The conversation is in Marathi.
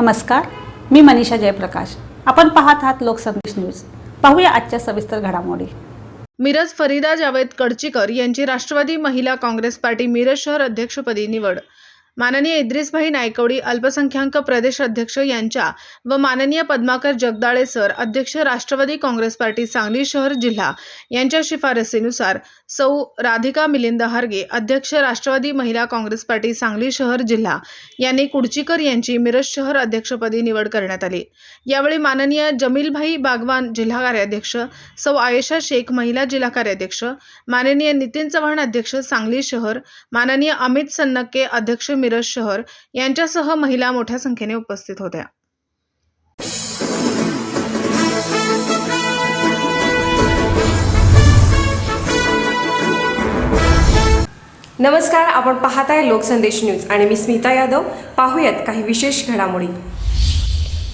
नमस्कार, मी मनीषा जयप्रकाश। आपण पाहत आहात लोकसंदेश न्यूज। पाहूया आजच्या सविस्तर घडामोडी। मिरज फरीदा जावेद कडचीकर यांची राष्ट्रवादी महिला काँग्रेस पार्टी मिरज शहर अध्यक्षपदी निवड। माननीय इद्रिसभाई नायकवडी अल्पसंख्याक प्रदेश अध्यक्ष यांच्या व माननीय पद्माकर जगदाळे सर अध्यक्ष राष्ट्रवादी काँग्रेस पार्टी सांगली शहर जिल्हा यांच्या शिफारसीनुसार सौ राधिका मिलिंद हारगे अध्यक्ष राष्ट्रवादी महिला काँग्रेस पार्टी सांगली शहर जिल्हा यांनी कुडचीकर यांची मिरज शहर अध्यक्षपदी निवड करण्यात आली। यावेळी माननीय जमीलभाई बागवान जिल्हा कार्याध्यक्ष, सौ आयशा शेख महिला जिल्हा कार्याध्यक्ष, माननीय नितीन चव्हाण अध्यक्ष सांगली शहर, माननीय अमित सन्नके अध्यक्ष मिरज शहर यांच्यासह महिला मोठ्या संख्येने उपस्थित होत्या। नमस्कार, आपण पाहत आहे लोकसंदेश न्यूज आणि मी स्मिता यादव। पाहूयात काही विशेष घडामोडी।